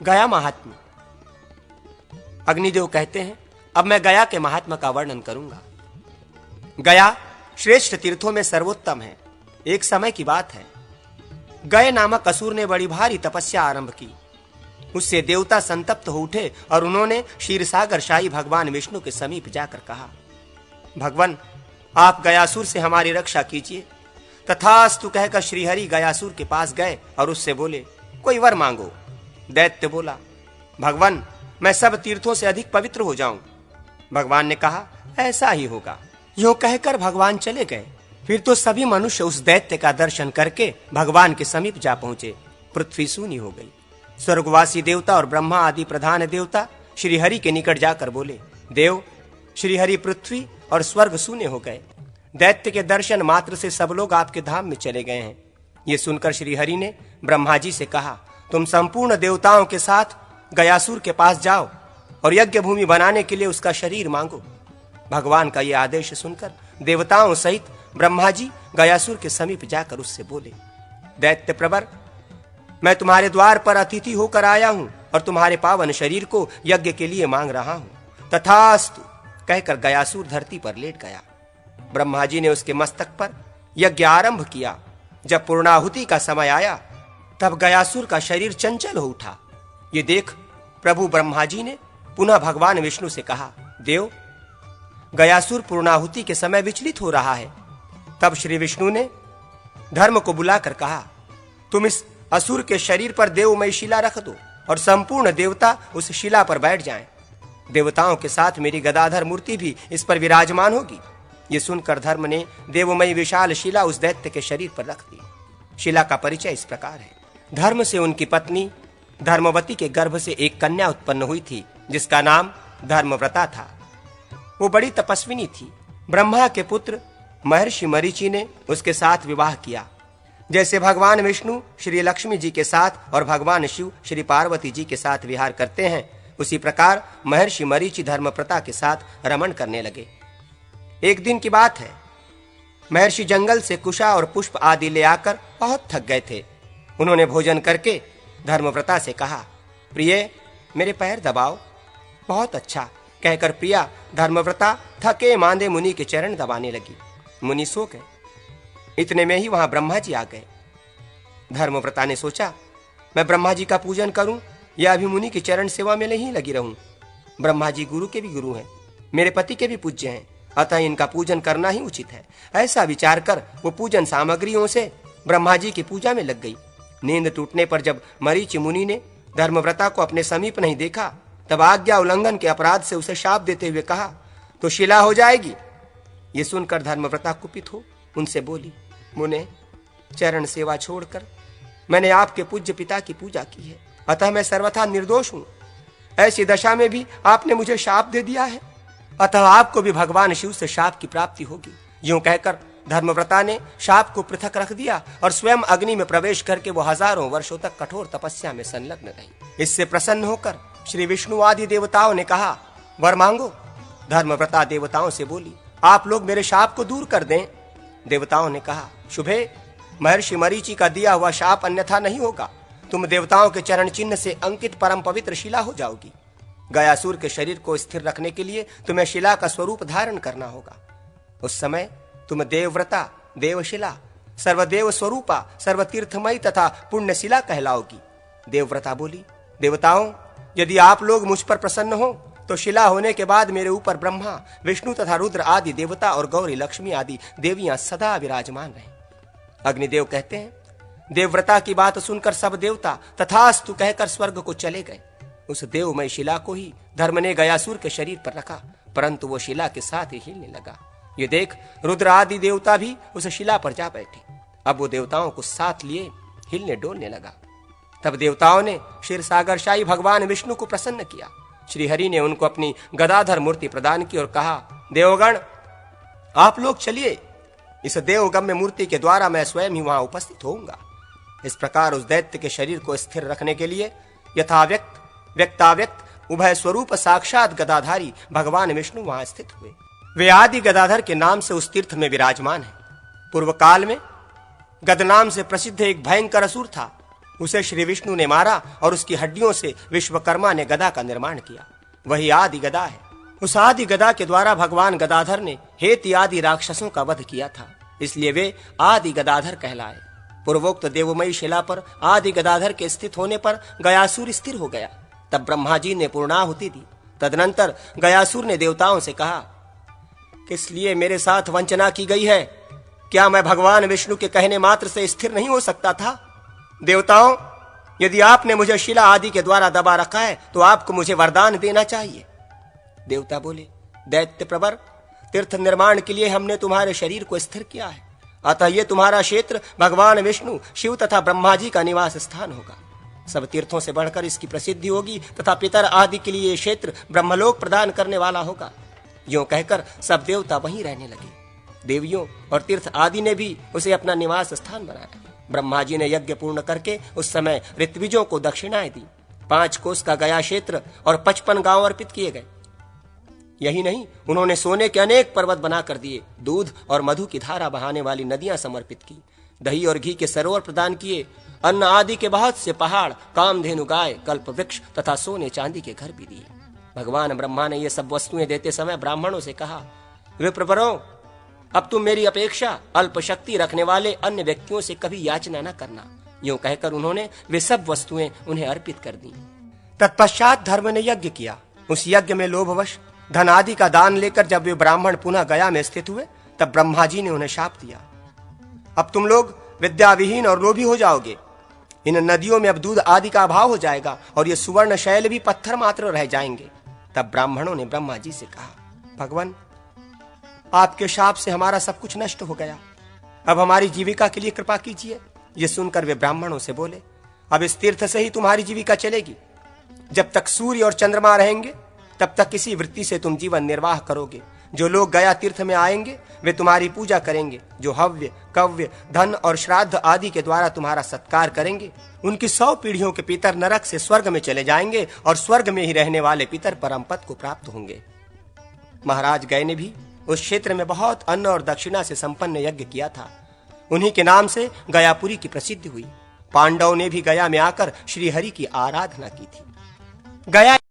गया महात्म्य। अग्निदेव कहते हैं, अब मैं गया के महात्म्य का वर्णन करूंगा। गया श्रेष्ठ तीर्थों में सर्वोत्तम है। एक समय की बात है, गए नामक असुर ने बड़ी भारी तपस्या आरंभ की। उससे देवता संतप्त हो उठे और उन्होंने क्षीरसागर शाही भगवान विष्णु के समीप जाकर कहा, भगवान आप गयासुर से हमारी रक्षा कीजिए। तथास्तु कहकर श्रीहरि गयासुर के पास गए और उससे बोले, कोई वर मांगो। दैत्य बोला, भगवान मैं सब तीर्थों से अधिक पवित्र हो जाऊं। भगवान ने कहा, ऐसा ही होगा। यूं कहकर भगवान चले गए। फिर तो सभी मनुष्य उस दैत्य का दर्शन करके भगवान के समीप जा पहुंचे। पृथ्वी सूनी हो गई। स्वर्गवासी देवता और ब्रह्मा आदि प्रधान देवता श्रीहरि के निकट जाकर बोले, देव श्रीहरि पृथ्वी और स्वर्ग शून्य हो गए। दैत्य के दर्शन मात्र से सब लोग आपके धाम में चले गए हैं। ये सुनकर श्रीहरि ने ब्रह्मा जी से कहा, तुम संपूर्ण देवताओं के साथ गयासुर के पास जाओ और यज्ञ भूमि बनाने के लिए उसका शरीर मांगो। भगवान का यह आदेश सुनकर देवताओं सहित ब्रह्मा जी गयासुर के समीप जाकर उससे बोले, दैत्य प्रवर मैं तुम्हारे द्वार पर अतिथि होकर आया हूं और तुम्हारे पावन शरीर को यज्ञ के लिए मांग रहा हूं। तथास्तु कहकर गयासुर धरती पर लेट गया। ब्रह्मा जी ने उसके मस्तक पर यज्ञ आरंभ किया। जब पूर्णाहुति का समय आया तब गयासुर का शरीर चंचल हो उठा। ये देख प्रभु ब्रह्मा जी ने पुनः भगवान विष्णु से कहा, देव गयासुर पूर्णाहुति के समय विचलित हो रहा है। तब श्री विष्णु ने धर्म को बुलाकर कहा, तुम इस असुर के शरीर पर देवमयी शिला रख दो और संपूर्ण देवता उस शिला पर बैठ जाएं। देवताओं के साथ मेरी गदाधर मूर्ति भी इस पर विराजमान होगी। ये सुनकर धर्म ने देवमयी विशाल शिला उस दैत्य के शरीर पर रख दी। शिला का परिचय इस प्रकार है। धर्म से उनकी पत्नी धर्मवती के गर्भ से एक कन्या उत्पन्न हुई थी जिसका नाम धर्मव्रता था। वो बड़ी तपस्विनी थी। ब्रह्मा के पुत्र महर्षि मरीचि ने उसके साथ विवाह किया। जैसे भगवान विष्णु श्री लक्ष्मी जी के साथ और भगवान शिव श्री पार्वती जी के साथ विहार करते हैं, उसी प्रकार महर्षि मरीचि धर्मव्रता के साथ रमण करने लगे। एक दिन की बात है, महर्षि जंगल से कुशा और पुष्प आदि ले आकर बहुत थक गए थे। उन्होंने भोजन करके धर्मव्रता से कहा, प्रिय मेरे पैर दबाओ। बहुत अच्छा कहकर प्रिया धर्मव्रता थके मांदे मुनि के चरण दबाने लगी। मुनि सो गए। इतने में ही वहां ब्रह्मा जी आ गए। धर्मव्रता ने सोचा, मैं ब्रह्मा जी का पूजन करूं या अभी मुनि की चरण सेवा में नहीं लगी रहूं। ब्रह्मा जी गुरु के भी गुरु हैं, मेरे पति के भी पूज्य हैं, अतः इनका पूजन करना ही उचित है। ऐसा विचार कर वो पूजन सामग्रियों से ब्रह्मा जी की पूजा में लग गई। नींद टूटने पर जब मरीचि मुनि ने धर्मव्रता को अपने समीप नहीं देखा तब आज्ञा उल्लंघन के अपराध से उसे शाप देते हुए कहा, तो शिला हो जाएगी। ये सुनकर धर्मव्रता कुपित हो उनसे बोली, मुने चरण सेवा छोड़कर मैंने आपके पूज्य पिता की पूजा की है, अतः मैं सर्वथा निर्दोष हूं। ऐसी दशा में भी आपने मुझे शाप दे दिया है, अतः आपको भी भगवान शिव से शाप की प्राप्ति होगी। यूं कहकर धर्मव्रता ने शाप को पृथक रख दिया और स्वयं अग्नि में प्रवेश करके वो हजारों वर्षों तक कठोर तपस्या में संलग्न रही। इससे प्रसन्न होकर श्री विष्णु आदि देवताओं ने कहा, वर मांगो। धर्मव्रता देवताओं से बोली, आप लोग मेरे शाप को दूर कर दें। देवताओं ने कहा, शुभे महर्षि मरीचि का दिया हुआ शाप अन्यथा नहीं होगा। तुम देवताओं के चरण चिन्ह से अंकित परम पवित्र शिला हो जाओगी। गयासुर के शरीर को स्थिर रखने के लिए तुम्हें शिला का स्वरूप धारण करना होगा। उस समय तुम देवव्रता, देवशिला, सर्वदेव स्वरूपा, सर्वतीर्थमयी तथा पुण्यशिला कहलाओगी। देवव्रता बोली, देवताओं यदि आप लोग मुझ पर प्रसन्न हो तो शिला होने के बाद मेरे ऊपर ब्रह्मा, विष्णु तथा रुद्र आदि देवता और गौरी लक्ष्मी आदि देवियां सदा विराजमान रहें। अग्निदेव कहते हैं, देवव्रता की बात सुनकर सब देवता तथास्तु कहकर स्वर्ग को चले गए। उस देवमय शिला को ही धर्म ने गयासुर के शरीर पर रखा, परंतु वो शिला के साथ ही हिलने लगा। ये देख रुद्र आदि देवता भी उस शिला पर जा बैठे। अब वो देवताओं को साथ लिए हिलने डोलने लगा। तब देवताओं ने क्षीरसागर शाही भगवान विष्णु को प्रसन्न किया। श्रीहरि ने उनको अपनी गदाधर मूर्ति प्रदान की और कहा, देवगण आप लोग चलिए, इस देवगम्य मूर्ति के द्वारा मैं स्वयं ही वहां उपस्थित होऊंगा। इस प्रकार उस दैत्य के शरीर को स्थिर रखने के लिए यथाव्यक्त व्यक्ताव्यक्त उभय स्वरूप साक्षात गदाधारी भगवान विष्णु वहां स्थित हुए। वे आदि गदाधर के नाम से उस तीर्थ में विराजमान है। पूर्व काल में गद नाम से प्रसिद्ध एक भयंकर असुर था। उसे श्री विष्णु ने मारा और उसकी हड्डियों से विश्वकर्मा ने गदा का निर्माण किया। वही आदि गदा है। उस आदि गदा के द्वारा भगवान गदाधर ने हेति आदि राक्षसों का वध किया था, इसलिए वे आदि गदाधर कहलाए। पूर्वोक्त देवमयी शिला पर आदि गदाधर के स्थित होने पर गयासुर स्थिर हो गया। तब ब्रह्मा जी ने पूर्णाहुति दी। तदनंतर गयासुर ने देवताओं से कहा, किस लिए मेरे साथ वंचना की गई है? क्या मैं भगवान विष्णु के कहने मात्र से स्थिर नहीं हो सकता था? देवताओं, यदि आपने मुझे शिला आदि के द्वारा दबा रखा है तो आपको मुझे वरदान देना चाहिए। देवता बोले, दैत्य प्रवर, तीर्थ निर्माण के लिए हमने तुम्हारे शरीर को स्थिर किया है, अतः ये तुम्हारा क्षेत्र भगवान विष्णु, शिव तथा ब्रह्मा जी का निवास स्थान होगा। सब तीर्थों से बढ़कर इसकी प्रसिद्धि होगी तथा पितर आदि के लिए ये क्षेत्र ब्रह्मलोक प्रदान करने वाला होगा। यूं कहकर सब देवता वहीं रहने लगे। देवियों और तीर्थ आदि ने भी उसे अपना निवास स्थान बनाया। ब्रह्मा जी ने यज्ञ पूर्ण करके उस समय ऋत्विजों को दक्षिणाएं दी। 5 कोस का गया क्षेत्र और 55 गांव अर्पित किए गए। यही नहीं, उन्होंने सोने के अनेक पर्वत बनाकर दिए, दूध और मधु की धारा बहाने वाली नदियां समर्पित की, दही और घी के सरोवर प्रदान किए, अन्न आदि के बहुत से पहाड़, कामधेनु गाय, कल्प वृक्ष तथा सोने चांदी के घर भी दिए। भगवान ब्रह्मा ने ये सब वस्तुएं देते समय ब्राह्मणों से कहा, विप्रवरों, अब तुम मेरी अपेक्षा अल्प शक्ति रखने वाले अन्य व्यक्तियों से कभी याचना न करना। यूं कहकर उन्होंने वे सब वस्तुएं उन्हें अर्पित कर दी। तत्पश्चात धर्म ने यज्ञ किया। उस यज्ञ में लोभवश धन आदि का दान लेकर जब वे ब्राह्मण पुनः गया में स्थित हुए, तब ब्रह्मा जी ने उन्हें शाप दिया, अब तुम लोग विद्याविहीन और लोभी हो जाओगे। इन नदियों में अब दूध आदि का अभाव हो जाएगा और ये सुवर्ण शैल भी पत्थर मात्र रह जाएंगे। तब ब्राह्मणों ने ब्रह्मा जी से कहा, भगवान, आपके शाप से हमारा सब कुछ नष्ट हो गया, अब हमारी जीविका के लिए कृपा कीजिए। ये सुनकर वे ब्राह्मणों से बोले, अब इस तीर्थ से ही तुम्हारी जीविका चलेगी। जब तक सूर्य और चंद्रमा रहेंगे तब तक किसी वृत्ति से तुम जीवन निर्वाह करोगे। जो लोग गया तीर्थ में आएंगे वे तुम्हारी पूजा करेंगे। जो हव्य, कव्य, धन और श्राद्ध आदि के द्वारा तुम्हारा सत्कार करेंगे, उनकी 100 पीढ़ियों के पितर नरक से स्वर्ग में चले जाएंगे और स्वर्ग में ही रहने वाले पितर परम पद को प्राप्त होंगे। महाराज गय ने भी उस क्षेत्र में बहुत अन्न और दक्षिणा से संपन्न यज्ञ किया था। उन्हीं के नाम से गयापुरी की प्रसिद्धि हुई। पांडवों ने भी गया में आकर श्री हरि की आराधना की थी। गया